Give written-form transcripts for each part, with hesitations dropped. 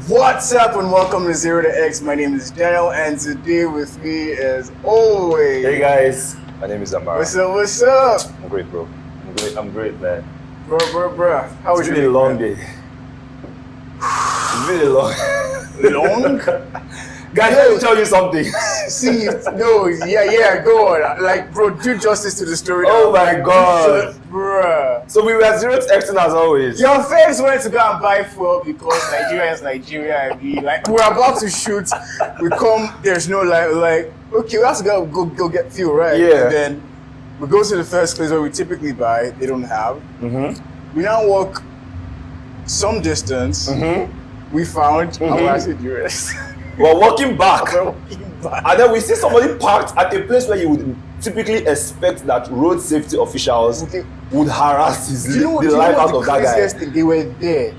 What's up and welcome to Zero to X. My name is Daniel and today with me as always. Hey guys, my name is Amara. What's up, what's up? I'm great, bro. I'm great, man. Bro. How was It's your been a long day? day. It's been a long Long? Guys, let me tell you something. See, no, yeah, go on. Like, bro, do justice to the story. Oh my God. Bruh. So we were zero to X as always. Your friends wanted to go and buy fuel because Nigeria is Nigeria. I mean, like, we're about to shoot. We come, there's no like, okay, we have to go get fuel, right? Yeah. And then we go to the first place where we typically buy. They don't have. Mm-hmm. We now walk some distance. Mm-hmm. We found our US. We're walking back. We're walking back. And then we see somebody parked at a place where you would typically expect that road safety officials would harass the life out of that guy. Thing? They were there.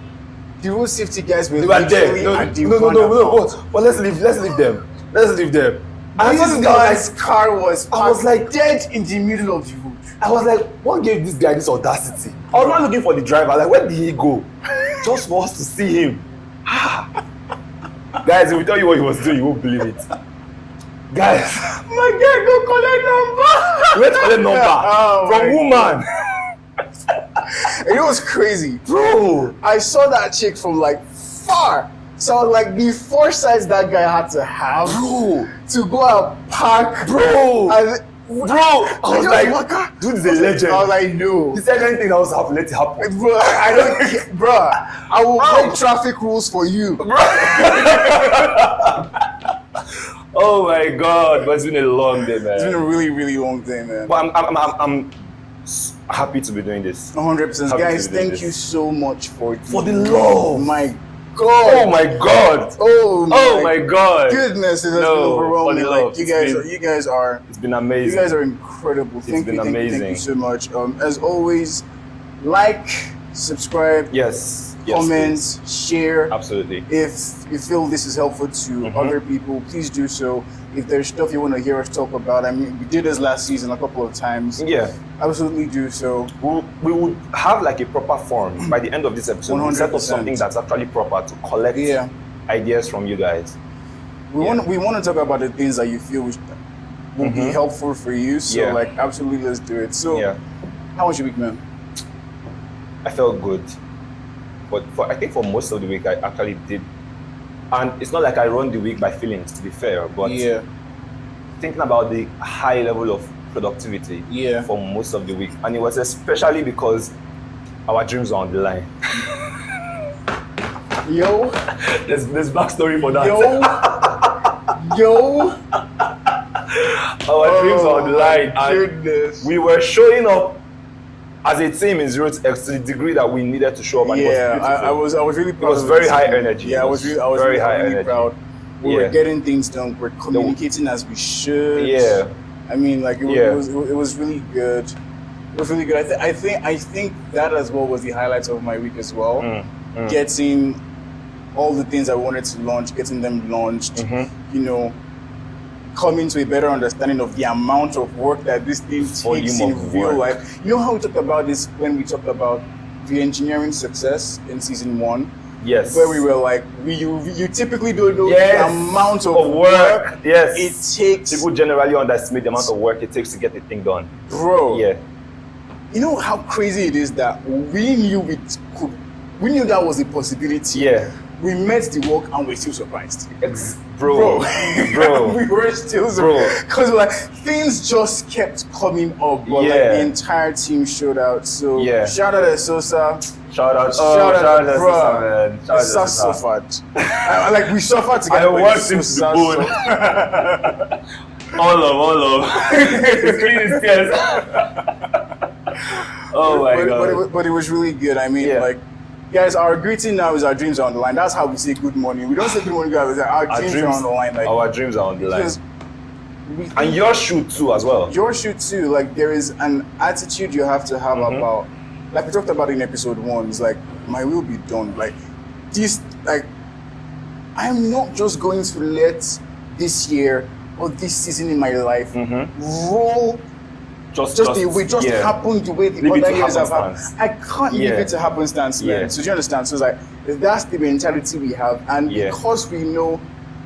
The road safety guys were They were there. No. But let's leave them. And This guy's car was I was like dead in the middle of the road. I was like, what gave this guy this audacity? I was not looking for the driver. Like, where did he go? Just for us to see him. Guys, if we tell you what he was doing, you won't believe it. Guys, My guy go collect number. we went to collect number from woman. And it was crazy. Bro, I saw that chick from like far. So I was like, the foresight that guy had to have to go and park. Bro, I was like, dude is a legend. I was like, no. He said anything that was happening, let it happen. Bro, I don't care. Bro, I will break traffic rules for you. Oh my God, but it's been a long day, man. It's been a really, really long day, man. But I'm happy to be doing this. 100%. Happy Guys, to be doing thank this. you so much for the love. My God. Oh my God. Oh my God. Goodness, it has been For overwhelming. the Like, love. you guys are. It's been amazing. You guys are incredible. Thank you amazing. so much. As always, like, subscribe, Yes, comments, share. absolutely. If you feel this is helpful to other people, please do so. If there's stuff you want to hear us talk about, I mean, we did this last season a couple of times. Yeah. Absolutely do so. We would have like a proper form by the end of this episode. We'll set up 100%. something that's actually proper to collect ideas from you guys. We want to talk about the things that you feel will be helpful for you. So like, absolutely, let's do it. So, how was your week, man? I felt good, but I think for most of the week I actually did, and it's not like I run the week by feelings, to be fair, but thinking about the high level of productivity for most of the week, and it was especially because our dreams are on the line. Yo, there's backstory for that. Yo. Our dreams are on the line, and we were showing up as a team in Zero to X to the degree that we needed to show up, and it was beautiful. I was really proud. It was very high energy. Yeah, I was really proud. We were getting things done. We're communicating as we should. Yeah. I mean, like it was really good. It was really good. I think that as well was the highlights of my week as well. Getting all the things I wanted to launch, getting them launched. You know, coming to a better understanding of the amount of work that this thing takes in real life. You know how we talked about this when we talked about the engineering success in season 1? Yes. Where we were like, you typically don't know the amount of work it takes. People generally underestimate the amount of work it takes to get the thing done. Bro. Yeah. You know how crazy it is that we knew that was a possibility. Yeah. We met the work and we're still surprised. Bro. We were still surprised. Because like things just kept coming up, but like the entire team showed out. So shout out to Sosa. Shout out to bro. Man. Sosa suffered. Like we suffered together. I worked him to the bone. All love. It's clean his tears. Oh my God. But it was really good. I mean, like, guys, our greeting now is our dreams are on the line. That's how we say good morning. We don't say good morning, guys. Our dreams are on the line. Like, our dreams are on the line. And yours should too, as well. Yours should too. Like, there is an attitude you have to have about, like we talked about in episode 1. It's like, my will be done. Like, this, like, I'm not just going to let this year or this season in my life roll happened the way the other years have happened. I can't leave it to happenstance, man. So do you understand? So it's like that's the mentality we have, and because we know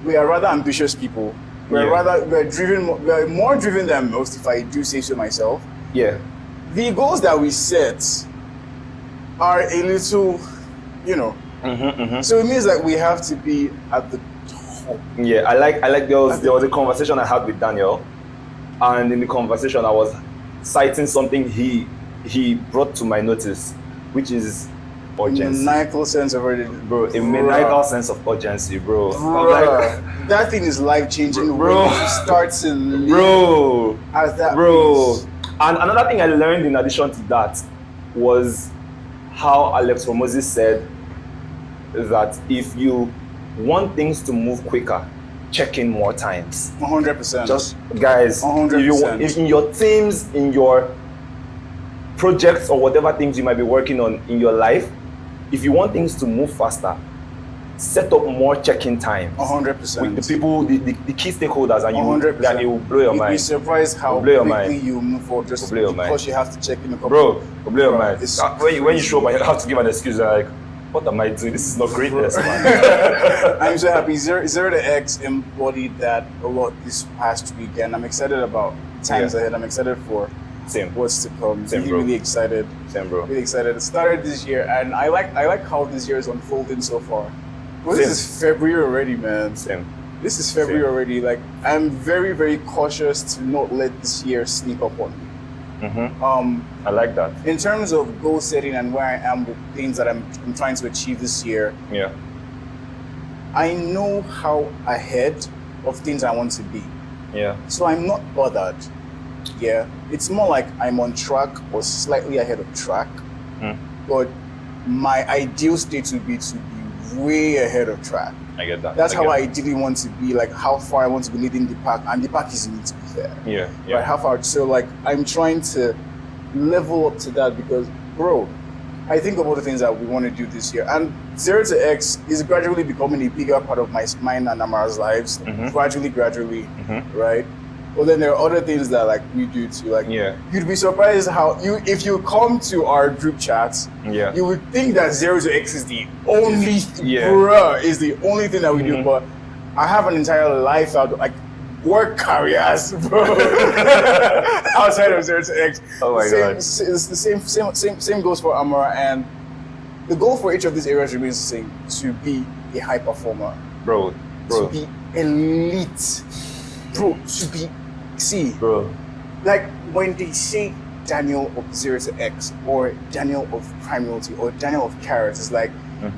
we are rather ambitious people, we're more driven than most, if I do say so myself. Yeah. The goals that we set are a little, So it means that we have to be at the top. Yeah, I like there was a conversation I had with Daniel, and in the conversation I was citing something he brought to my notice, which is urgency. Maniacal sense of urgency, bro. A maniacal sense of urgency, bro. Like, that thing is life changing, bro. When you start to live, bro. At that bro. pace. And another thing I learned in addition to that was how Alex Hormozy said that if you want things to move quicker, check in more times. 100%. Just guys, 100%. If in your teams, in your projects or whatever things you might be working on in your life, if you want things to move faster, set up more check-in times. 100%. With the people, the key stakeholders, and 100%. It will blow your mind. You'd be surprised how quickly you move forward just because you have to check in a couple. Bro, will blow your mind. When you show up and you have to give an excuse, like, what am I doing? This is not greatness, man. I'm so happy. Zero to X embodied that a lot this past weekend. I'm excited about times ahead. I'm excited for what's to come. Really excited. Same, bro. Really excited. It started this year, and I like how this year is unfolding so far. Well, this is February already, man. This is February already. Like, I'm very, very cautious to not let this year sneak up on me. I like that. In terms of goal setting and where I am with things that I'm trying to achieve this year, I know how ahead of things I want to be. So I'm not bothered. It's more like I'm on track or slightly ahead of track. But my ideal state would be to be way ahead of track. I get that. That's how I ideally want to be, like how far I want to be leading the pack, and the pack is me, to be fair. Right, how far? So like I'm trying to level up to that because, bro, I think of all the things that we want to do this year, and 0 to X is gradually becoming a bigger part of mine and Amara's lives. Gradually, right? But then there are other things that like we do too. Like you'd be surprised how if you come to our group chats, you would think that 0 to X is the only is the only thing that we do. But I have an entire life out, like work careers, bro, outside of 0 to X. Oh my god! It's the same goes for Amara, and the goal for each of these areas remains the same: to be a high performer, bro, to be elite, bro, to be. See, bro, like when they say Daniel of 0 to X or Daniel of Primality or Daniel of Carrots, it's like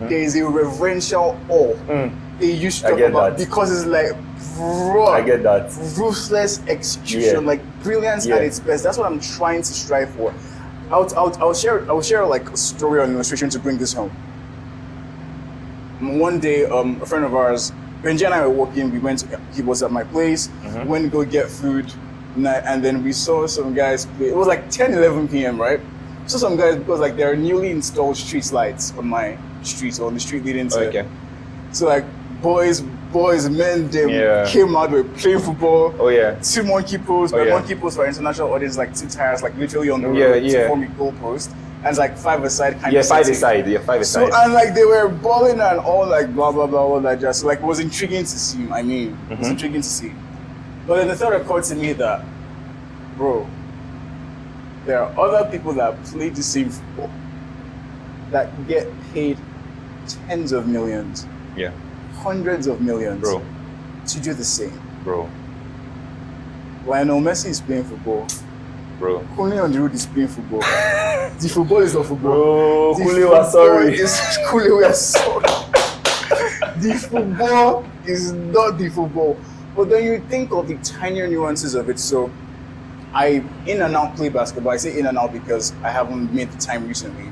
there is a reverential awe they used to talk about that. Because it's like, bro, I get that ruthless execution, like brilliance at its best. That's what I'm trying to strive for. I'll share like a story or an illustration to bring this home. One day, a friend of ours, Benji and I were walking, he was at my place, went to go get food, and then we saw some guys play. It was like 10, 11 p.m., right? Saw some guys, because like there are newly installed street lights on my street, or on the street leading to So like boys, men, they came out, were playing football. 2 monkey posts, monkey posts for international audience, like 2 tires, like literally on the road to form a goal post. And it's like 5 aside kind of 5 aside, 5 aside. So, and like they were balling and all like blah blah blah, all that jazz. So like it was intriguing to see. It was intriguing to see. But then the thought occurred to me that, bro, there are other people that play the same football that get paid tens of millions, hundreds of millions, bro, to do the same, bro. Lionel Messi is playing football. Bro. Only on the road is playing football. The football is not football. Bro, Kule was sorry. Kule was sorry. The football is not the football. But then you think of the tinier nuances of it. So I in and out play basketball. I say in and out because I haven't made the time recently.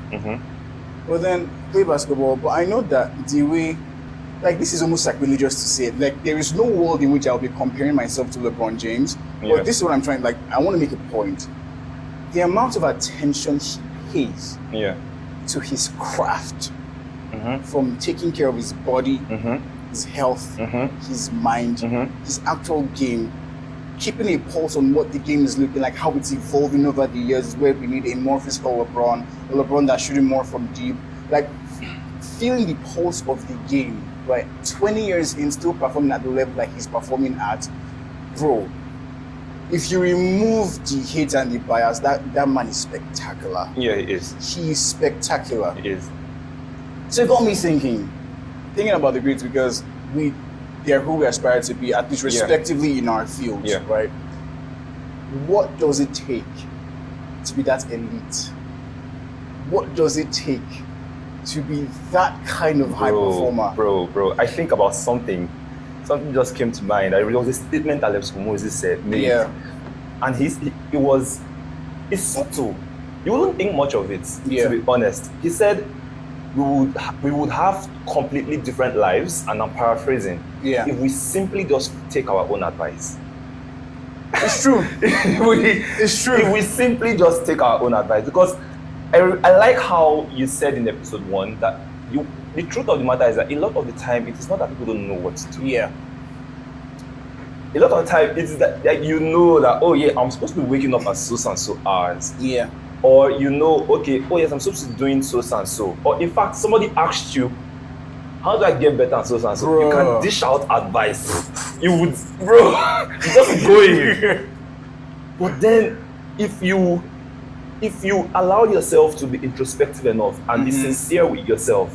But then play basketball. But I know that the way, like this is almost sacrilegious to say it. Like there is no world in which I'll be comparing myself to LeBron James. But this is what I'm trying, like I want to make a point. The amount of attention he pays to his craft, from taking care of his body, his health, his mind, his actual game, keeping a pulse on what the game is looking like, how it's evolving over the years, where we need a more physical LeBron, a LeBron that's shooting more from deep, like feeling the pulse of the game, right? 20 years in, still performing at the level that he's performing at, bro. If you remove the hate and the bias, that man is spectacular. Yeah, he is. He is spectacular. He is. So it got me thinking about the greats, because they're who we aspire to be, at least respectively in our fields, right? What does it take to be that elite? What does it take to be that kind of high performer? Bro, I think about something just came to mind. There was a statement that Alex Moses said, and it's subtle. You wouldn't think much of it, to be honest. He said, we would have completely different lives, and I'm paraphrasing, if we simply just take our own advice. It's true. It's true. If we simply just take our own advice, because I like how you said in episode 1 that the truth of the matter is that a lot of the time it is not that people don't know what to do. Yeah. A lot of the time it is that you know that, oh yeah, I'm supposed to be waking up at so and so hours. Yeah. Or you know, okay, oh yes, I'm supposed to be doing so and so. Or in fact, somebody asked you, how do I get better at so and so? Bro. You can dish out advice. You would, bro, you just going. But then if you allow yourself to be introspective enough and be sincere with yourself,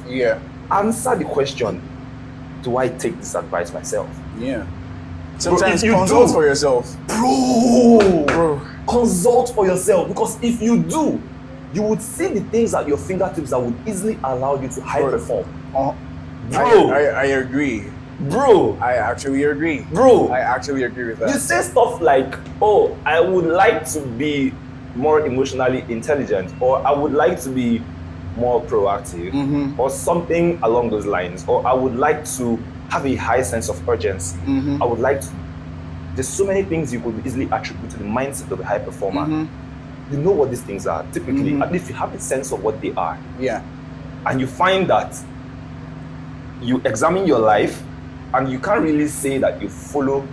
answer the question, do I take this advice myself? Yeah. Sometimes consult for yourself. Bro, consult for yourself, because if you do, you would see the things at your fingertips that would easily allow you to high perform. Bro, I agree. Bro, I actually agree. Bro, I actually agree with that. You say stuff like, oh, I would like to be more emotionally intelligent, or I would like to be more proactive, or something along those lines, or I would like to have a high sense of urgency. I would like to. There's so many things you could easily attribute to the mindset of a high performer. You know what these things are. Typically, at least you have a sense of what they are. Yeah. And you find that you examine your life, and you can't really say that you follow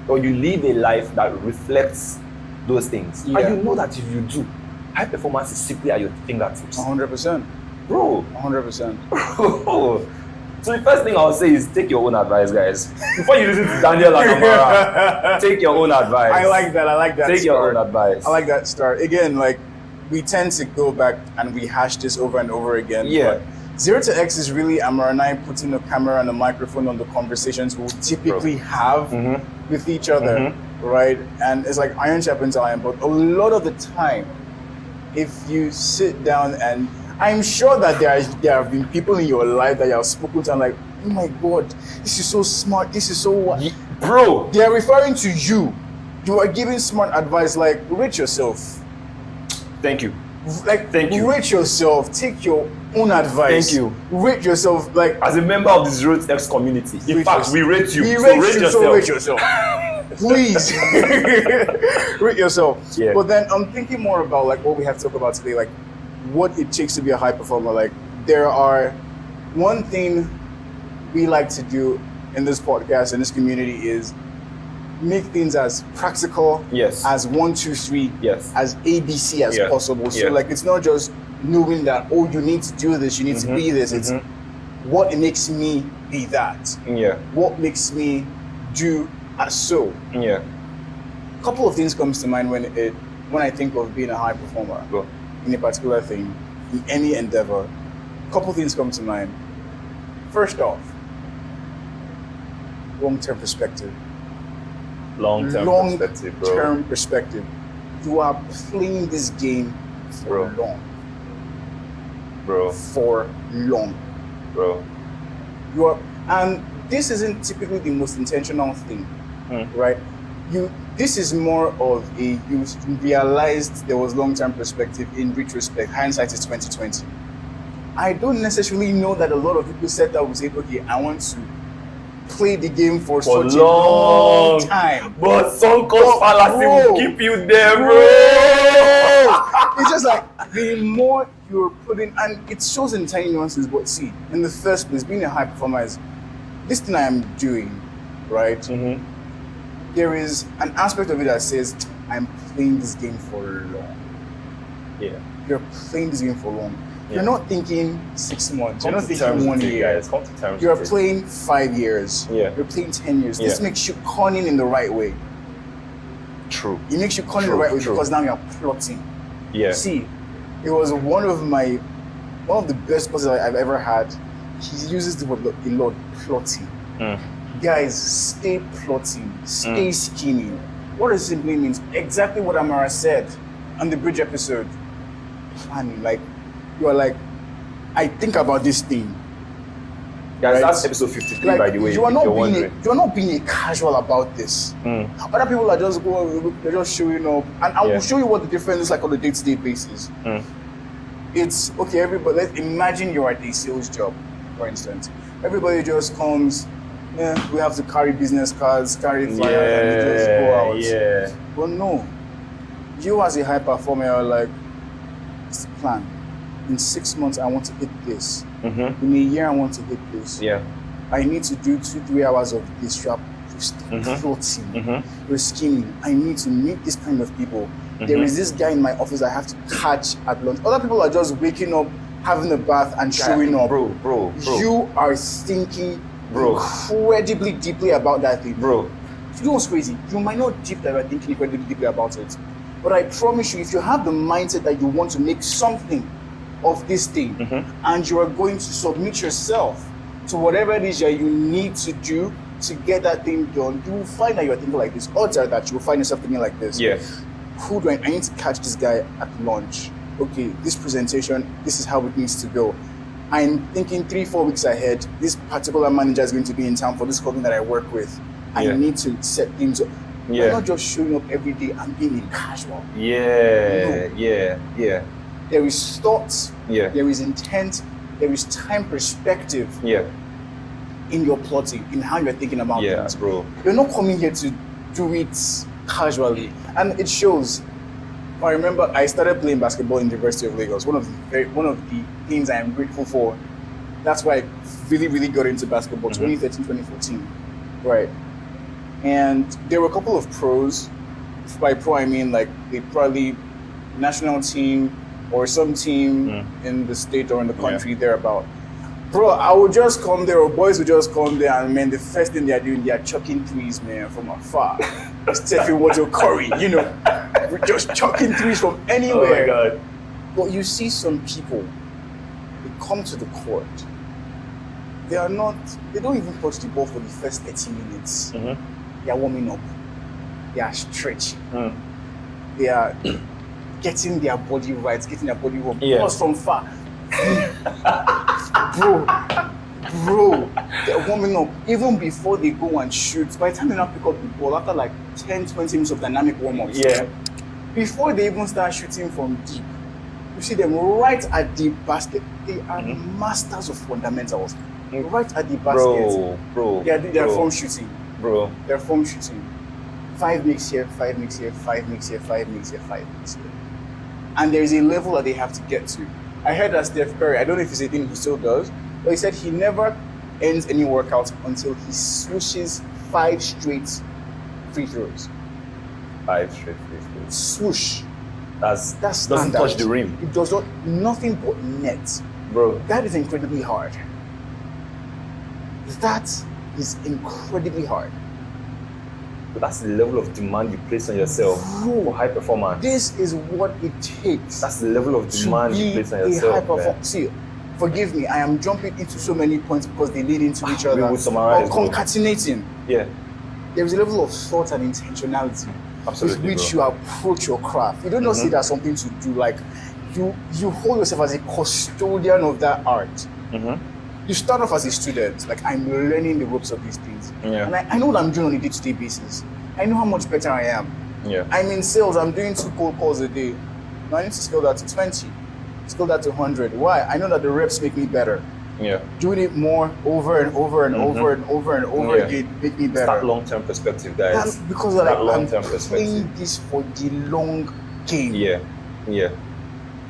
or you live a life that reflects those things. Yeah. And you know that if you do, high performance is simply at your fingertips. 100%. Bro. 100%. So the first thing I'll say is take your own advice, guys. Before you listen to Daniel and Amara, take your own advice. I like that. Take your own advice. I like that start. Again, like, we tend to go back and rehash this over and over again. Yeah. But 0 to X is really Amara and I putting a camera and a microphone on the conversations we'll typically have with each other, right? And it's like iron sharpens iron, but a lot of the time, if you sit down, and I'm sure that there have been people in your life that you have spoken to and like, oh my God, this is so smart, this is so what? Bro! They are referring to you. You are giving smart advice, like, rate yourself. Thank you. Like, thank you. Rate yourself. Take your own advice. Thank you. Rate yourself. Like, as a member of the 0 to X community, in fact, we rate you. We so rate rate you, yourself. so rate yourself. Please. Rate yourself. Yeah. But then I'm thinking more about like what we have to talk about today, like what it takes to be a high performer. Like, there are one thing we like to do in this podcast, in this community, is make things as practical, as 1, 2, 3, as ABC as possible. So like, it's not just knowing that, oh, you need to do this, you need to be this. It's what makes me be that. What makes me do as so. A couple of things comes to mind when I think of being a high performer in a particular thing, in any endeavor. A couple of things come to mind. First off, long-term perspective. Long-term perspective, bro. Long-term perspective. You are playing this game for long. For long. You are, and this isn't typically the most intentional thing, right? This is more of you realized there was long-term perspective in retrospect. Hindsight is 2020. I don't necessarily know that a lot of people set out and say, okay, I want to play the game for such a long time. But some cost fallacy will keep you there, bro. It's just like, the more you're putting, and it shows in tiny nuances, but see, in the first place, being a high performer is this thing I am doing, right? there is an aspect of it that says, I'm playing this game for long. Yeah. You're playing this game for long. Yeah. You're not thinking 6 months. You're not thinking 1 year. Guys. Come to terms. You're playing 5 years. Yeah. You're playing 10 years. Yeah. This makes you cunning in the right way. True. It makes you cunning in the right way because now you're plotting. Yeah. See, it was one of the best bosses I've ever had. He uses the word a lot, plotting. Guys, stay plotting, stay scheming. What it simply means, exactly what Amara said on the bridge episode. Planning, like, you are like, I think about this thing. Guys, right? that's episode 53, like, by the way. You are not being a casual about this. Other people are just they're just showing up. And I will show you what the difference is like on a day-to-day basis. It's okay, everybody, let's imagine you're at a sales job, for instance. Everybody just comes, we have to carry business cards, carry flyers, and we just go out. Yeah. But no, you as a high performer are like, it's plan. In 6 months, I want to hit this. In a year, I want to hit this. Yeah. I need to do 2-3 hours of this. You're plotting, you're scheming. I need to meet this kind of people. There is this guy in my office I have to catch at lunch. Other people are just waking up, having a bath, and showing up. Bro. You are thinking incredibly deeply about that thing. Bro. You know what's crazy? You might not thinking incredibly deeply about it. But I promise you, if you have the mindset that you want to make something of this thing, and you are going to submit yourself to whatever it is that you need to do to get that thing done, you will find that you're thinking like this. Odds are that you will find yourself thinking like this. Yeah. Who do I need to catch this guy at lunch? Okay, this presentation, this is how it needs to go. I'm thinking 3-4 weeks ahead, this particular manager is going to be in town for this company that I work with. I need to set things up. Yeah. I'm not just showing up every day and being a casual. Yeah. No. Yeah. There is thought, there is intent, there is time perspective in your plotting, in how you're thinking about things. Bro. You're not coming here to do it casually. And it shows. I remember I started playing basketball in the University of Lagos. One of the things I am grateful for. That's why I really, really got into basketball, 2013, 2014. Right. And there were a couple of pros. By pro, I mean like they probably national team or some team in the state or in the country thereabout. Bro, I would just come there, or boys would just come there, and man, the first thing they're doing, they're chucking threes, man, from afar. Stephen Water Curry, we're just chucking threes from anywhere. Oh my God. But you see some people, they come to the court, they don't even touch the ball for the first 30 minutes. They are warming up, they are stretching, they are getting their body right, getting their body warm. Plus from far. Bro, they're warming up even before they go and shoot. By the time they now pick up the ball, after like 10-20 minutes of dynamic warm-ups, before they even start shooting from deep, you see them right at the basket. They are masters of fundamentals. Right at the basket. Bro. They're form shooting. Bro. They're form shooting. 5 makes here, 5 makes here, 5 makes here, 5 makes here, 5 makes here. And there's a level that they have to get to. I heard that Steph Curry, I don't know if it's a thing he still does, but he said he never ends any workout until he swooshes 5 straight free throws. 5 straight free throws. Swoosh. That's doesn't standard. touch the rim. It does not, nothing but net. Bro. That is incredibly hard. That is incredibly hard. But that's the level of demand you place on yourself for high performance. This is what it takes. That's the level of demand you place on yourself. See, forgive me, I am jumping into so many points because they lead into each other. We will summarize. Or concatenating. Yeah. There is a level of thought and intentionality with which you approach your craft. You don't just see it as something to do. Like you hold yourself as a custodian of that art. You start off as a student, like I'm learning the ropes of these things. And I know what I'm doing on a day-to-day basis. I know how much better I am. I'm in sales, I'm doing 2 cold calls a day. Now I need to scale that to 20, scale that to 100. Why? I know that the reps make me better. Doing it more over and over and over and over and over again make me better. It's that long-term perspective, guys. Because that I'm playing this for the long game.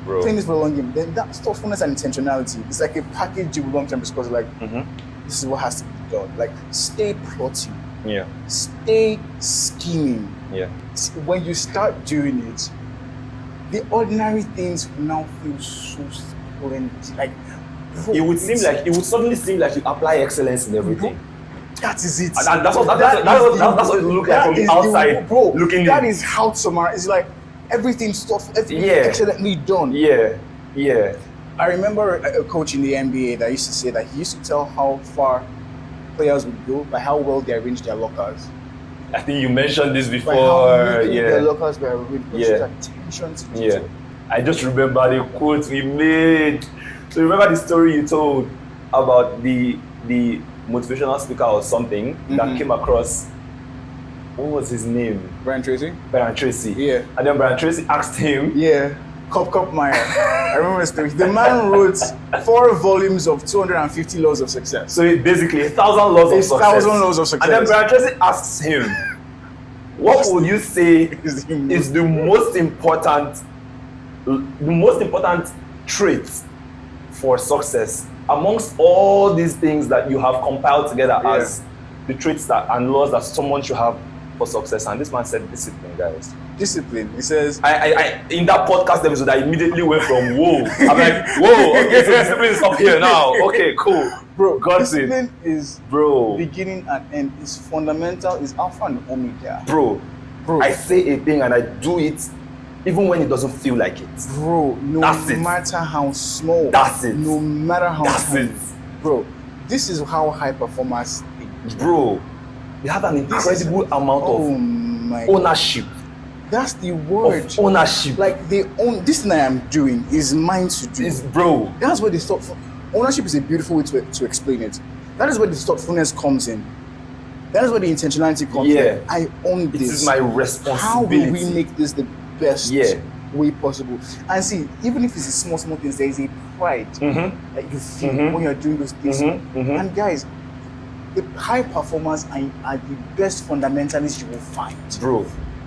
Bro. Playing this for a long game, then that's thoughtfulness and intentionality. It's like a package with long-term perspective. Like, this is what has to be done. Like, stay plotting, Yeah. Stay scheming. Yeah. When you start doing it, the ordinary things will now feel so splendid. Like, bro, it would suddenly seem like you apply excellence in everything. Bro, that is it. And that's what it looks like from the outside. Bro, looking that in. is how to summarize. It's like everything's excellently done. Yeah. I remember a coach in the NBA that used to say that he used to tell how far players would go by how well they arrange their lockers. I think you mentioned this before. By how neatly their lockers were arranged. Attention to detail. I just remember the quote we made. So remember the story you told about the motivational speaker or something that came across. What was his name? Brian Tracy. Yeah. And then Brian Tracy asked him. Yeah. Cop Meyer. I remember the story. The man wrote 4 volumes of 250 laws of success. So basically 1,000 laws of success. 1,000 laws of success. And then Brian Tracy asks him, what would you say is the most important trait for success amongst all these things that you have compiled together as the traits and laws that someone should have for success? And this man said discipline, guys. Discipline. He says, I in that podcast episode, I immediately went from whoa. I'm like, whoa, okay, so discipline is up here now. Okay, cool. Bro, got discipline is beginning and end. It's fundamental, it's alpha and omega. Bro, I say a thing and I do it even when it doesn't feel like it. Bro, no matter how small. That's it. No matter how tiny. Bro, this is how high performers think. Bro, they have an incredible amount of ownership. That's the word. Of ownership. Like they own this thing I am doing is mine to do. Bro. That's where the thoughtful ownership is a beautiful way to explain it. That is where the thoughtfulness comes in. That is where the intentionality comes in. I own this. This is my responsibility. How will we make this the best way possible? And see, even if it's a small things, there is a pride that you feel when you're doing those things. And guys, the high performers are the best fundamentalists you will find.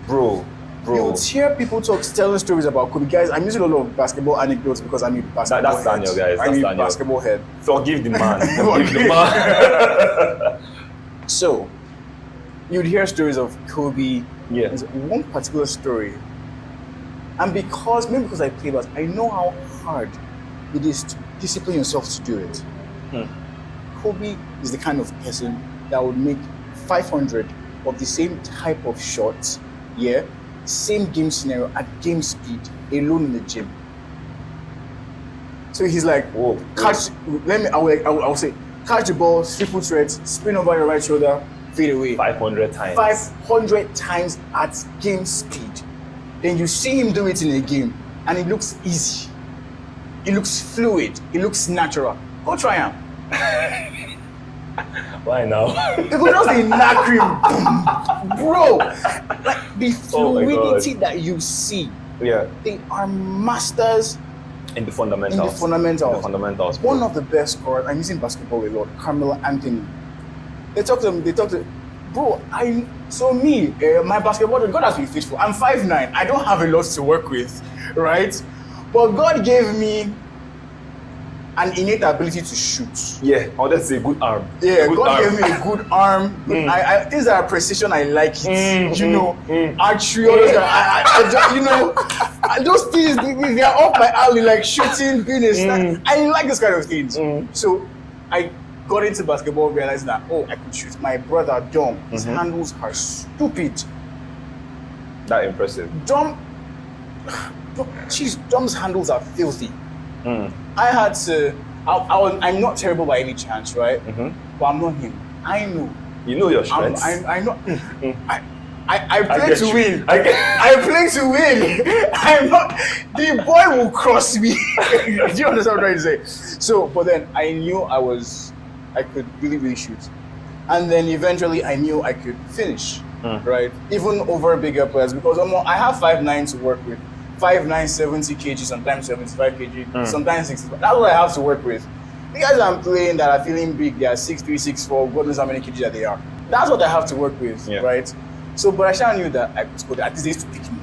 Bro. You'll hear people telling stories about Kobe. Guys, I'm using a lot of basketball anecdotes because I'm a basketball head. That's Daniel, guys. I'm a basketball head. Forgive the man. Forgive the man. So, you'd hear stories of Kobe. Yeah. There's one particular story. And maybe because I play basketball, I know how hard it is to discipline yourself to do it. Kobe is the kind of person that would make 500 of the same type of shots, same game scenario at game speed, alone in the gym. So he's like, I will say, catch the ball, triple threat, spin over your right shoulder, fade away. 500 times. 500 times at game speed. Then you see him do it in a game, and it looks easy. It looks fluid. It looks natural. Go try him. Why now? Because just the knack him, bro. Like the fluidity that you see. They are masters in the fundamentals. One of the best scorers, I'm using basketball a lot, Carmelo Anthony. They talk to bro, my basketball, God has been faithful. I'm 5'9", I don't have a lot to work with, right? But God gave me an innate ability to shoot. Yeah, or let's say good arm. Yeah, God gave me a good arm. Things that are precision, I like it. Archery, those things, they are up my alley, like shooting, being a star. I like this kind of things. So I got into basketball realizing that, I could shoot. My brother, Dom, his handles are stupid. That impressive. Dom's handles are filthy. I had to, I'm not terrible by any chance, right? But I'm not him. I know. You know your strengths. I know. I play to win. I play to win. I'm not, the boy will cross me. Do you understand what I'm trying to say? So, but then I knew I could really, really shoot. And then eventually I knew I could finish, right? Even over bigger players, because I have 5'9" to work with. 5'9", 70 kg, sometimes 75 kg, sometimes 65. That's what I have to work with. The guys I'm playing that are feeling big, they are 6'3", 6'4", God knows how many kg that they are. That's what I have to work with, right? So, but I sure knew that I could score. At least they used to pick me.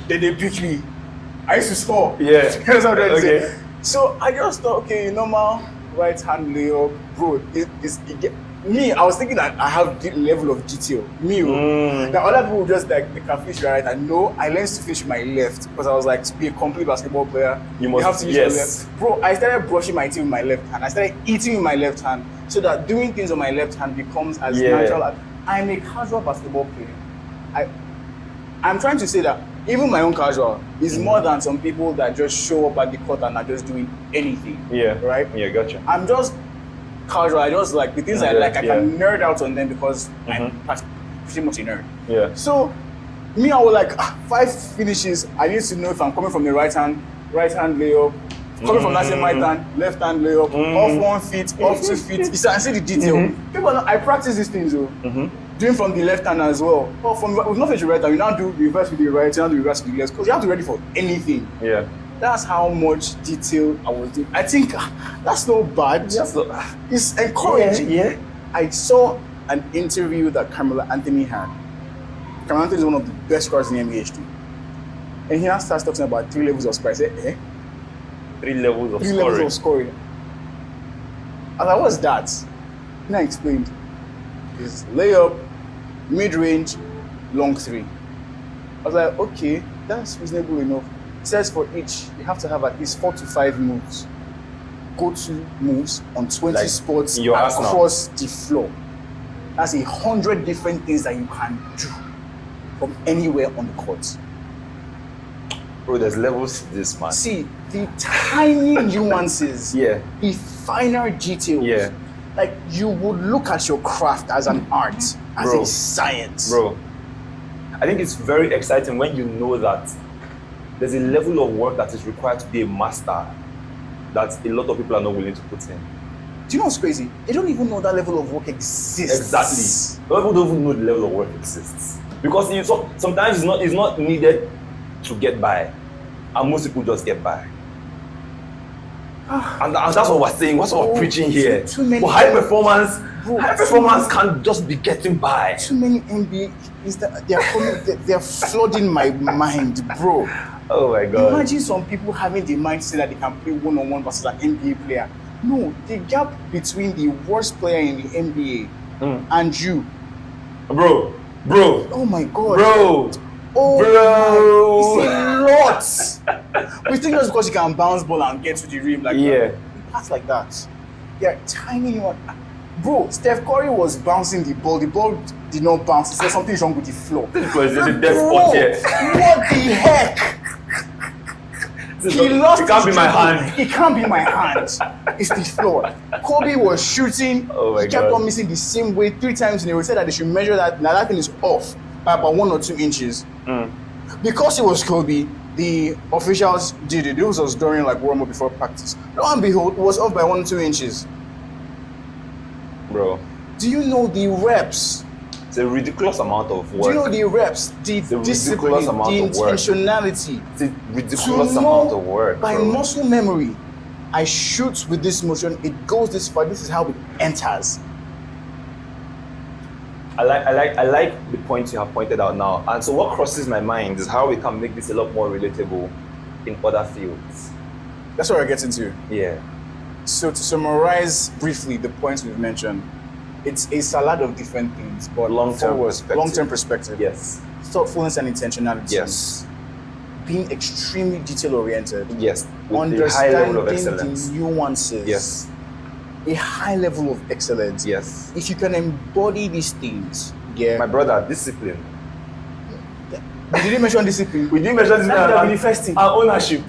Then they pick me. I used to score. Yeah. That's what I'm trying to say. So I just thought, normal right hand layup, bro. me, I was thinking that I have the level of detail. Me, the other people just like they can finish right, and no, I learned to finish with my left because I was like, to be a complete basketball player, you have to use your left. Bro, I started brushing my teeth with my left hand. I started eating with my left hand, so that doing things on my left hand becomes as natural as. I'm a casual basketball player. I'm trying to say that even my own casual is more than some people that just show up at the court and are just doing anything. Yeah. Right? Yeah, gotcha. I'm just casual. I just like the things I like. I can nerd out on them because I'm pretty much a nerd. Yeah. So me, I was like 5 finishes. I need to know if I'm coming from the right hand layup, coming from that same right hand, left hand layup, off 1 foot, off 2 feet. You see the detail. People, I practice these things though. Doing from the left hand as well. Well, with not the right hand, you now do reverse with the right, you now do reverse with the left, because you have to be ready for anything. Yeah. That's how much detail I was doing. I think that's not bad. It's encouraging. Yeah. I saw an interview that Carmelo Anthony had. Carmelo Anthony is one of the best scorers in the NBA history. And he now starts talking about 3 levels of scoring. I said, 3 levels of 3 scoring. levels of scoring. I was like, what's that? And I explained. It's layup, mid-range, long 3. I was like, okay, that's reasonable enough. It says for each, you have to have at least 4 to 5 moves. Go-to moves on 20 spots across the floor. That's 100 different things that you can do from anywhere on the court. Bro, there's levels to this, man. See, the tiny nuances, the finer details. Like, you would look at your craft as an art, as a science. Bro, I think it's very exciting when you know that there's a level of work that is required to be a master that a lot of people are not willing to put in. Do you know what's crazy? They don't even know that level of work exists. Exactly. People don't even know the level of work exists. Because sometimes it's not needed to get by. And most people just get by. And that's what we're saying, that's what we're preaching here. But high performance can just be getting by. Too many NBA is that they're flooding my mind, bro. Oh my God. Imagine some people having the mindset that they can play one-on-one versus an NBA player. No, the gap between the worst player in the NBA and you. Bro. Oh my God. Bro. It's a lot. We think just because you can bounce ball and get to the rim like that. You pass like that. They're tiny. Bro, Steph Curry was bouncing the ball. The ball did not bounce. He said something's wrong with the floor. Because there's a dead spot here. What the heck? It can't be my hand. It can't be my hand. It's the floor. Kobe was shooting. He kept on missing the same way 3 times in a row. He said that they should measure that. Now that thing is off by about 1 or 2 inches. Because it was Kobe, the officials did it. This was during like warm up before practice. Lo and behold, it was off by 1 or 2 inches. Bro. Do you know the reps? It's a ridiculous amount of work. Do you know the reps, the discipline, the intentionality? It's a ridiculous amount of work. By muscle memory, I shoot with this motion, it goes this far, this is how it enters. I like the points you have pointed out now. And so what crosses my mind is how we can make this a lot more relatable in other fields. That's what I get into. Yeah. So to summarize briefly the points we've mentioned, it's a salad of different things, but long-term perspective. Yes. Thoughtfulness and intentionality. Yes. Being extremely detail-oriented. Yes. Understanding a high level of excellence. The nuances. Yes. A high level of excellence. Yes. If you can embody these things, My brother, discipline. We didn't mention discipline. We didn't mention discipline. That's the first thing. And ownership.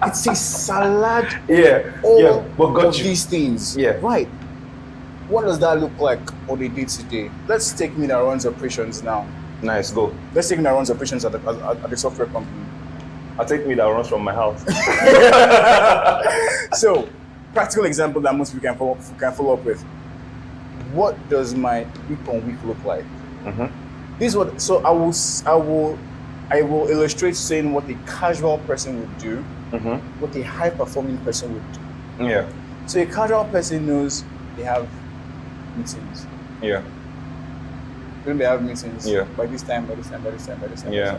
It's a salad of these things. Yeah. Right. What does that look like on a day to day? Let's take me that runs operations now. Nice, go. Let's take me that runs operations at the software company. I'll take me that runs from my house. So, practical example that most people can follow up with. What does my week on week look like? This is what. So I will illustrate saying what a casual person would do, what a high performing person would do. Yeah. So a casual person knows they have meetings. Yeah. When they have meetings. Yeah. By this time. Yeah.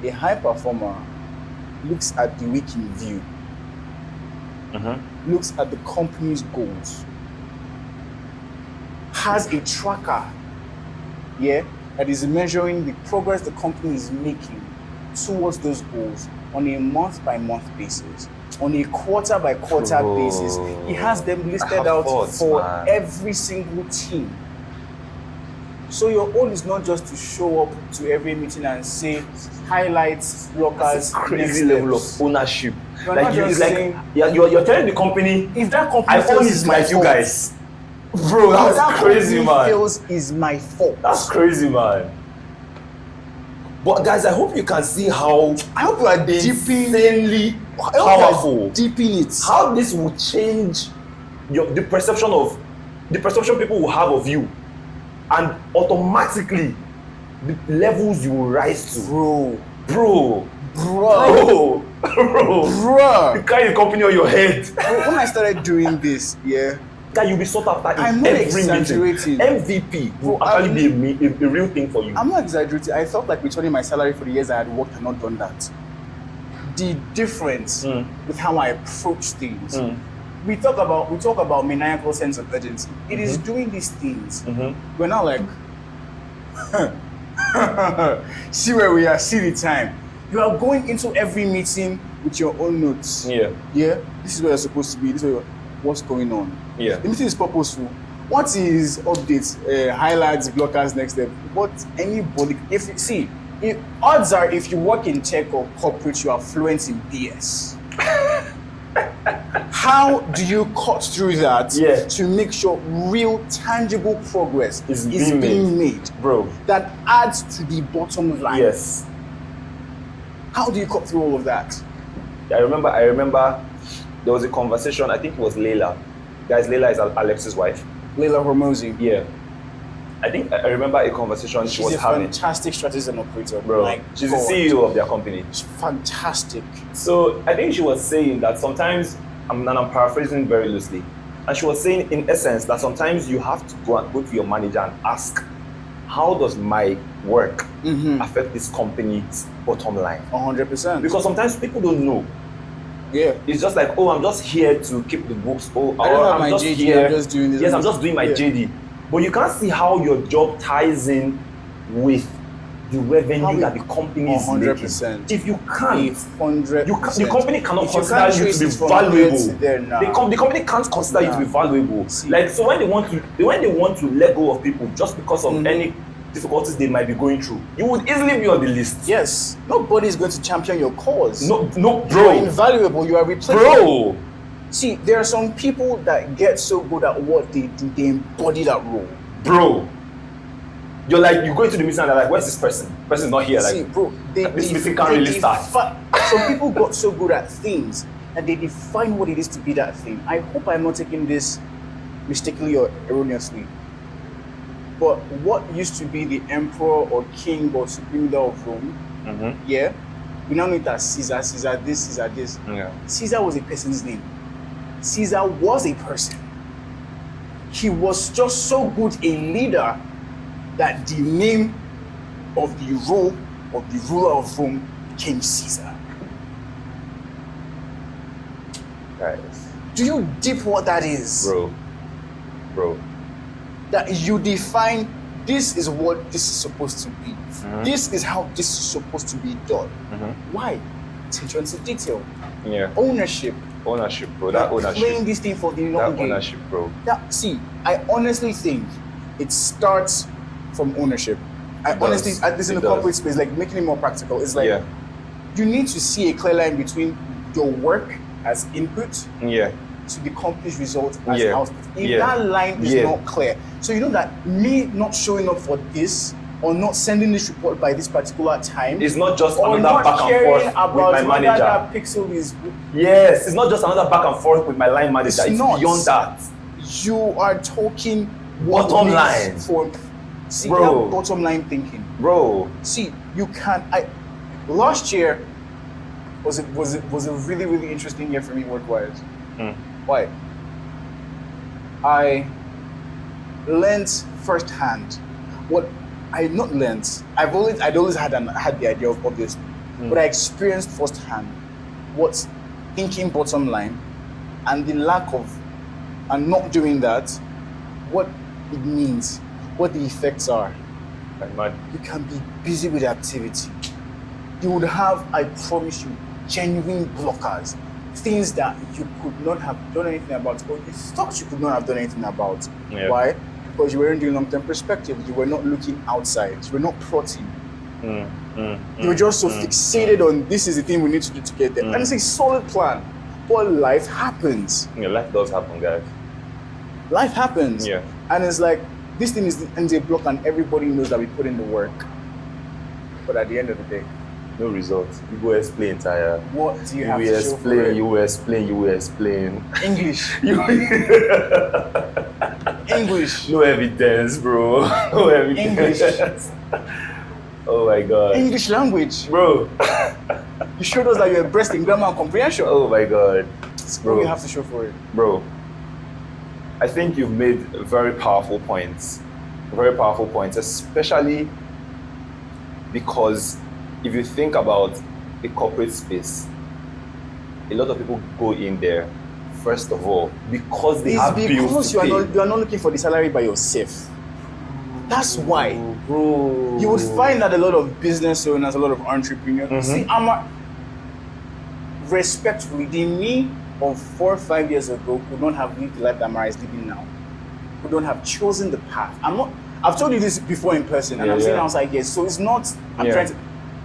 A high performer looks at the week in view. looks at the company's goals, has a tracker, that is measuring the progress the company is making towards those goals on a month-by-month basis, on a quarter-by-quarter basis. He has them listed out for every single team. So your own is not just to show up to every meeting and say highlights, blockers, that's a crazy level of ownership. You're like you're telling the company, if that company fails, is like you guys. Bro, that's crazy, man. Fails is my fault. That's crazy, man. But guys, I hope you can see how I hope you are insanely powerful. Deeping it. How this will change the perception people will have of you, and automatically the levels you will rise to. Bro. You carry the company on your head. When I started doing this, that you'll be sought after I'm not exaggerating. MVP will actually be a real thing for you. I'm not exaggerating. I felt like returning my salary for the years I had worked and not done that. The difference with how I approach things. We talk about maniacal sense of urgency. It is doing these things. We're not like, see where we are, see the time. You are going into every meeting with your own notes. Yeah. This is where you're supposed to be. This is what's going on. Yeah. The meeting is purposeful. What is updates, highlights, blockers, next step? What anybody, odds are if you work in tech or corporate, you are fluent in BS. How do you cut through that to make sure real, tangible progress is being made? Bro. That adds to the bottom line. Yes. How do you cut through all of that? I remember there was a conversation, I think it was Layla. Guys, Layla is Alex's wife. Layla Hormozi. Yeah. I think I remember a conversation she was having. She's a fantastic strategist and operator. Bro, she's the CEO of their company. She's fantastic. So I think she was saying that sometimes, and I'm paraphrasing very loosely, and she was saying in essence that sometimes you have to go to your manager and ask, how does my work affect this company's bottom line? 100%. Because sometimes people don't know. Yeah. It's just like, I'm just here to keep the books. I don't have my JD, here. I'm just doing this. Yes, I'm just doing my JD. But you can't see how your job ties in with the revenue that the company is making. If you can't, 100%. The company cannot consider you to be valuable. The company can't consider you to be valuable. Like, so when they want to let go of people just because of any difficulties they might be going through, you would easily be on the list. Yes. Nobody is going to champion your cause. No, bro. You are invaluable. You are replaceable. Bro. See, there are some people that get so good at what they do, they embody that role. Bro. You're like, you go into the meeting and they're like, where's this person? The person's not here. See, like, bro, this meeting can't really start. Some people got so good at things and they define what it is to be that thing. I hope I'm not taking this mistakenly or erroneously. But what used to be the emperor or king or supreme leader of Rome, we now know it as Caesar, Caesar this. Yeah. Caesar was a person's name. Caesar was a person. He was just so good a leader that the name of the role of the ruler of Rome became Caesar. Guys. Do you deep what that is? Bro. That you define, this is what this is supposed to be. This is how this is supposed to be done. Why? Attention to detail. Yeah. Ownership, bro. That ownership. Playing this thing for the long game. That ownership, bro. See, I honestly think it starts from ownership. This in the corporate space, like making it more practical, is like you need to see a clear line between your work as input to the company's result as output. If that line is not clear, so you know that me not showing up for this or not sending this report by this particular time, it's not just another back and forth with my manager. That pixel is it's not just another back and forth with my line manager. It's beyond that. You are talking bottom line. See, bro. Bottom line thinking, bro. See, you can't. Last year was a really, really interesting year for me work-wise. Why? I learned firsthand what I'd always had the idea of, obviously, but I experienced firsthand what thinking bottom line and the lack of, and not doing that, what it means, what the effects are. You can be busy with activity. You would have, I promise you, genuine blockers. Things that you could not have done anything about, or you thought you could not have done anything about. Yeah. Why? Because you weren't doing long-term perspective. You were not looking outside. You were not plotting. You were just so fixated on this is the thing we need to do to get there. And it's a solid plan. But life happens. Yeah, life does happen, guys. Life happens. Yeah. And it's like, this thing is a block and everybody knows that we put in the work. But at the end of the day, no results. You go explain, Taya. What do you have to show for it? You will explain. English. English. No evidence, bro. No evidence. English. Oh my God. English language. Bro. You showed us that you're breast in grammar and comprehension. Oh my God. Bro. What do you have to show for it? Bro, I think you've made very powerful points. Very powerful points, especially because if you think about a corporate space, a lot of people go in there, first of all, because they have bills to pay. You are not looking for the salary by yourself. That's why. Bro. You would find that a lot of business owners, a lot of entrepreneurs, see, respectfully, the me of 4 or 5 years ago could not have lived the life that Amara is living now. Could not have chosen the path. I've told you this before in person, and I'm saying outside here, so it's not,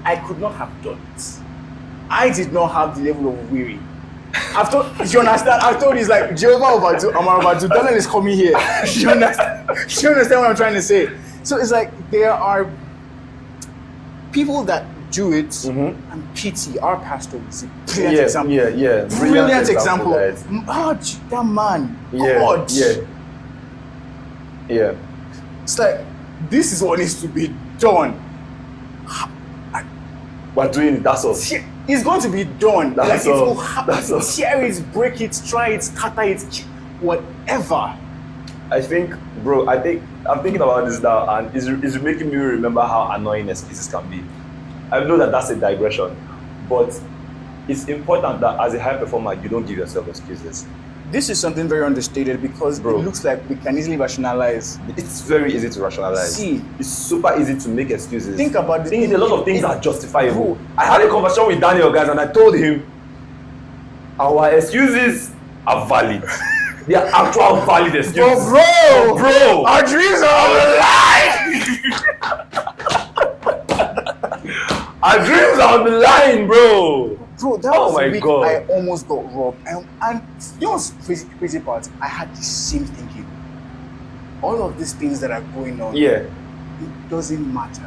I could not have done it. I did not have the level of weary. You understand? I thought it's like Jehovah over to Amara over to Daniel is coming here. You understand what I'm trying to say? So it's like there are people that do it and pity. Our pastor is a brilliant example. Brilliant example. Oh, that man. God. Yeah. It's like this is what needs to be done. We're doing it, that's all. It's going to be done. That's like all. It will happen. Tear it, break it, try it, scatter it, whatever. I think, bro, I'm thinking about this now, and it's making me remember how annoying excuses can be. I know that that's a digression, but it's important that as a high performer, you don't give yourself excuses. This is something very understated because it looks like we can easily rationalize. It's very easy to rationalize. See, it's super easy to make excuses. Think about it. A lot of things are justifiable. I had a conversation with Daniel, guys, and I told him our excuses are valid. They are actual valid excuses. Bro, our dreams are on the line. Our dreams are on the line, bro. Bro, that was the week I almost got robbed. And you know what's crazy part? I had the same thinking. All of these things that are going on, it doesn't matter.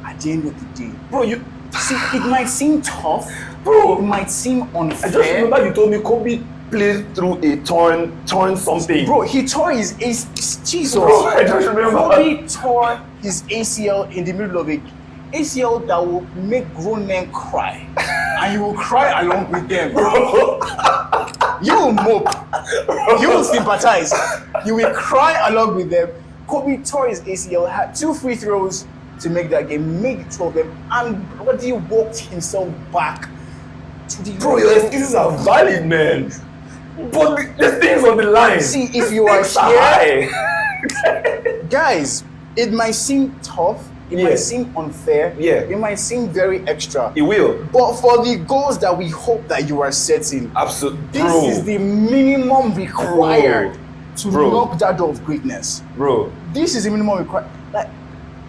At the end of the day. Bro, you see, it might seem tough. Bro. It might seem unfair. I just remember you told me Kobe played through a torn something. Bro, he tore his Jesus. Bro, I just remember. Kobe tore his ACL in the middle of it. ACL that will make grown men cry, and you will cry along with them. Bro. You will mope, you will sympathize, you will cry along with them. Kobe tore his ACL, had 2 free throws to make that game, made 2 of them, and Bloody walked himself back to the. Bro, your excuses are valid, man. But the things on the line. See, if you are here, guys, it might seem tough. It might seem unfair. It might seem very extra. It will. But for the goals that we hope that you are setting, absolutely, this is the minimum required to knock that door of greatness. Bro. This is the minimum required. Like,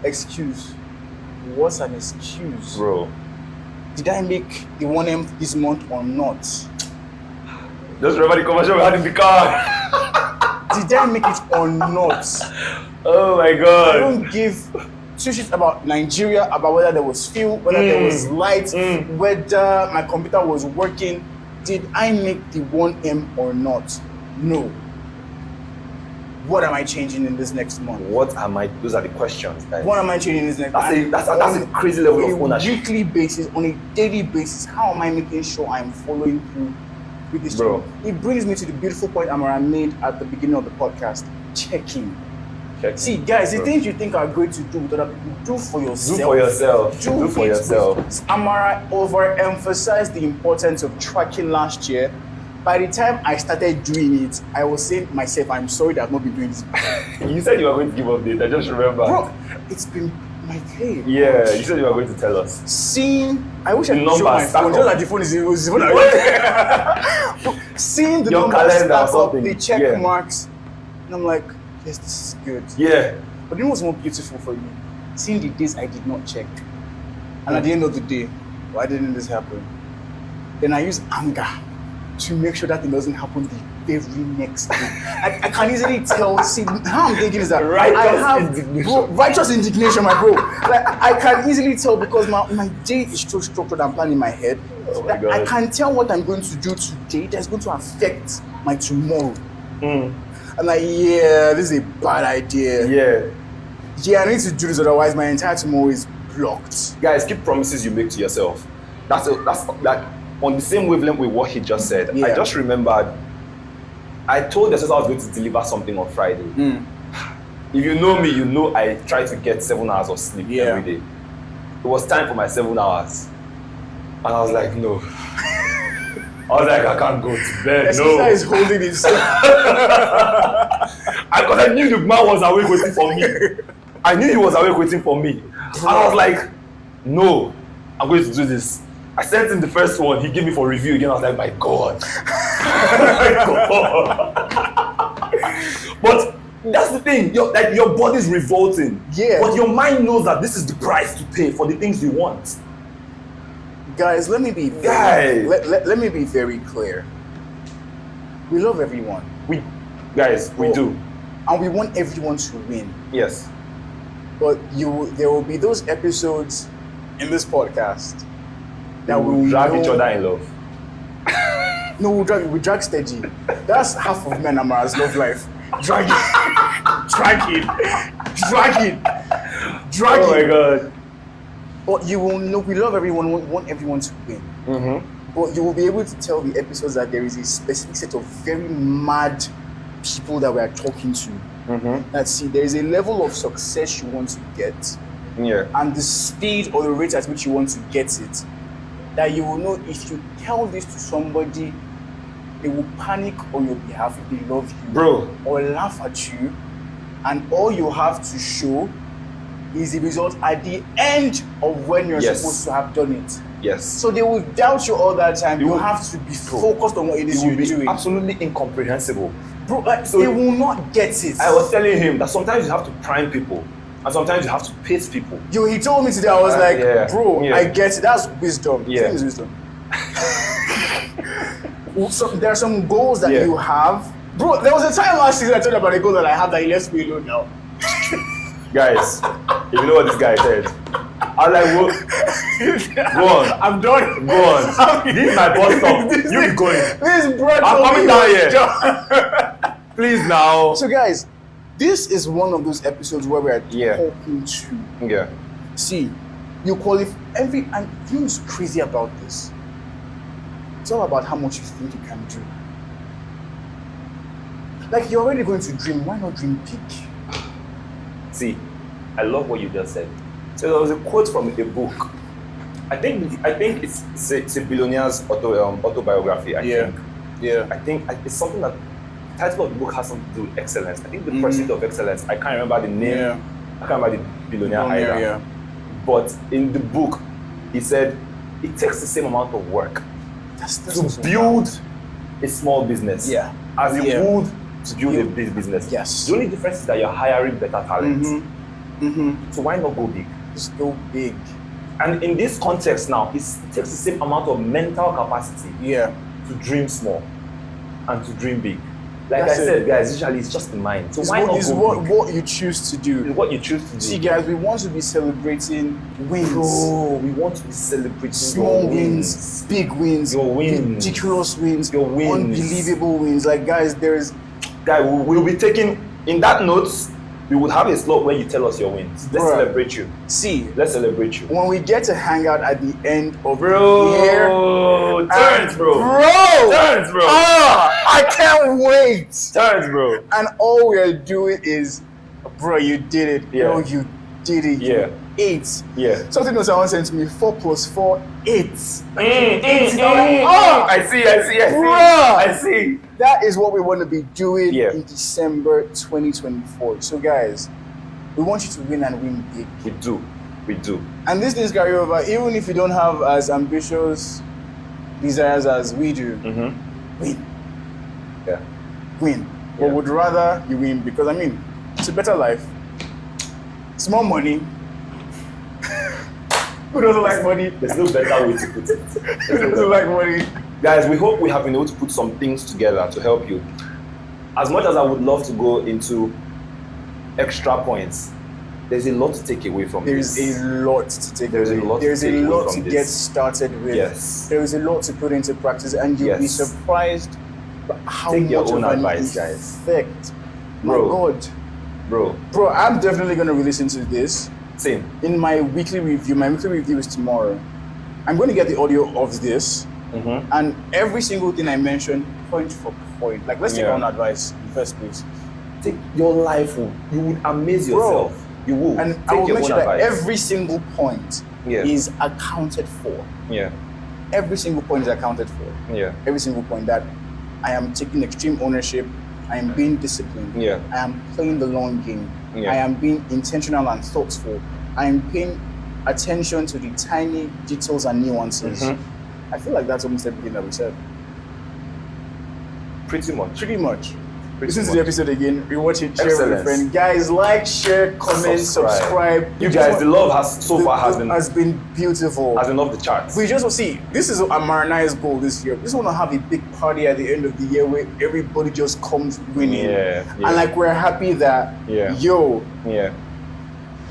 excuse. What's an excuse? Bro. Did I make the 1M this month or not? Just remember the conversation we had in the car. Did I make it or not? Oh my God. I don't give 2 shits about Nigeria, about whether there was fuel, whether there was light, whether my computer was working. Did I make the 1M or not? No. What am I changing in this next month? Those are the questions, guys. What am I changing in this next month? That's a crazy level of ownership. On a weekly basis, on a daily basis, how am I making sure I'm following through with this? Bro. It brings me to the beautiful point Amara made at the beginning of the podcast. Checking. See, guys, the things you think are great to do with other people, do for yourself. Do for yourself. Amara overemphasized the importance of tracking last year by the time I started doing it, I was saying to myself, I'm sorry that I've not been doing this. You said you were going to give update. I just remember. Bro, it's been my day. Yeah, you said you were going to tell us. I wish I could show my phone. Just like the phone is the phone. Seeing the numbers stack up, the check marks, and I'm like, yes, this is good. Yeah. But you know what's more beautiful for me? Seeing the days I did not check. And at the end of the day, why didn't this happen? Then I use anger to make sure that thing doesn't happen the very next day. I can easily tell. See, how I'm thinking is that righteous indignation, my bro. Like I can easily tell because my day is so structured and planned in my head. Oh my God. I can tell what I'm going to do today that's going to affect my tomorrow. I'm like, yeah, this is a bad idea. Yeah, I need to do this, otherwise my entire tomorrow is blocked. Guys, keep promises you make to yourself. That's like on the same wavelength with what he just said. I just remembered, I told yourself I was going to deliver something on Friday. If you know me, you know I try to get 7 hours of sleep every day. It was time for my 7 hours. And I was like, no. I was like, I can't go to bed. No. Is holding his Because I knew the man was awake waiting for me. I knew he was awake waiting for me. And I was like, no, I'm going to do this. I sent him the first one. He gave me for review again. I was like, my God. My God. But that's the thing. Your body's revolting. Yeah. But your mind knows that this is the price to pay for the things you want. Guys, let me be let me be very clear. We love everyone. We do. And we want everyone to win. Yes. But there will be those episodes in this podcast that will drag each other in love. No, we drag steady. That's half of Men Amara's love life. Drag it. Oh my God. But you will know we love everyone, we want everyone to win. But you will be able to tell the episodes that there is a specific set of very mad people that we are talking to. That see, there is a level of success you want to get. And the speed or the rate at which you want to get it, that you will know if you tell this to somebody, they will panic on your behalf if they love you. Bro. Or laugh at you. And all you have to show is the result at the end of when you're supposed to have done it. Yes. So they will doubt you all that time. You have to be focused on what it is you're doing. Absolutely incomprehensible. Bro, they will not get it. I was telling him that sometimes you have to prime people and sometimes you have to pace people. He told me today, I was like, bro, I get it. That's wisdom. Yeah. Is wisdom. So there are some goals that you have. Bro, there was a time last season I told you about a goal that I have that he left me alone now. Guys, if you know what this guy said, I'm like, go on. I'm done. Go on. This is my bus stop. You be going. I'm coming down here. Please now. So guys, this is one of those episodes where we're talking to. See, you qualify and you know what's crazy about this? It's all about how much you think you can do. Like you're already going to dream, why not dream big? See, I love what you just said. So there was a quote from a book. I think it's a billionaire's autobiography. I think it's something that the title of the book has something to do with excellence. I think the pursuit of excellence. I can't remember the name. I can't remember the billionaire either. But in the book, he said it takes the same amount of work to build a small business as it would to build a big business. Yes. The only difference is that you're hiring better talent. So why not go big? Just go big. And in this context now, it takes the same amount of mental capacity to dream small and to dream big. Like I said, guys, usually it's just the mind. So why not go big? What you choose to do. It's what you choose to do. See, guys, we want to be celebrating wins. Bro, we want to be celebrating small wins, big wins, your wins, ridiculous wins, your wins, unbelievable wins. Like, guys, we'll be taking, in that note, we would have a slot where you tell us your wins. Let's celebrate you. See, let's celebrate you. When we get to hang out at the end of the year. Turns, bro. Turns, bro. I can't wait. Turns, bro. And all we are doing is, bro, you did it. Bro, you did it. Yeah. 8. Yeah. Something else someone sent to me, 4 plus 4, 8. 8. I see. Bruh. I see. That is what we want to be doing Yeah. in December 2024. So guys, we want you to win and win big. We do. And these things carry over, even if you don't have as ambitious desires as we do. Win. Yeah. Win. But would rather you win because, I mean, it's a better life. It's more money. Who doesn't like money? There's no better way to put it. Who doesn't like money? Guys, we hope we have been able to put some things together to help you. As much as I would love to go into extra points, there's a lot to take away from this. There's a lot to take away. There's a lot to get started with. Yes. There is a lot to put into practice, and you'll be surprised how take your much own of an advice, guys. effect. My God. Bro, I'm definitely going to re-listen to this. Same. In my weekly review. My weekly review is tomorrow. I'm going to get the audio of this, and every single thing I mentioned, point for point. Like, let's take our own advice in the first place. Take your life. You would amaze yourself. Bro, you will. And I will make sure that every single point is accounted for. Yeah. Every single point is accounted for. Yeah. Every single point that I am taking extreme ownership. I am being disciplined. Yeah. I am playing the long game. Yeah. I am being intentional and thoughtful. I am paying attention to the tiny details and nuances. I feel like that's almost everything that we said. Pretty much. Listen to the episode again, rewatch it, share with a friend. Guys, like, share, comment, subscribe. You guys, the love has been beautiful. Has been off the charts. We just see, this is Amara and I's goal this year. We just want to have a big party at the end of the year where everybody just comes winning. And like we're happy that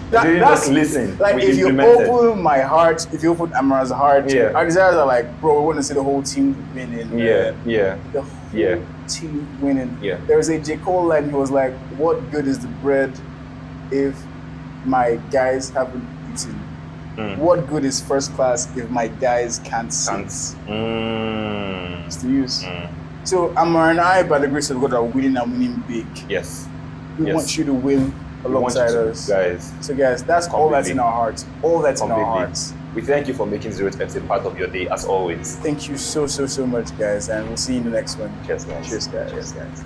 that's listen. Like if you open my heart, if you open Amara's heart, our desires are like, bro, we want to see the whole team winning. The whole team winning. There was a J. Cole line, he was like, what good is the bread if my guys haven't eaten? What good is first class if my guys can't sit? It's the use. So Amara and I, by the grace of God, are winning and winning big. Yes. We want you to win alongside us, guys. So guys, that's all that's in our hearts. All that's in our hearts. We thank you for making 0th episode part of your day as always. Thank you so much, guys, and we'll see you in the next one. Cheers, guys. Cheers, guys.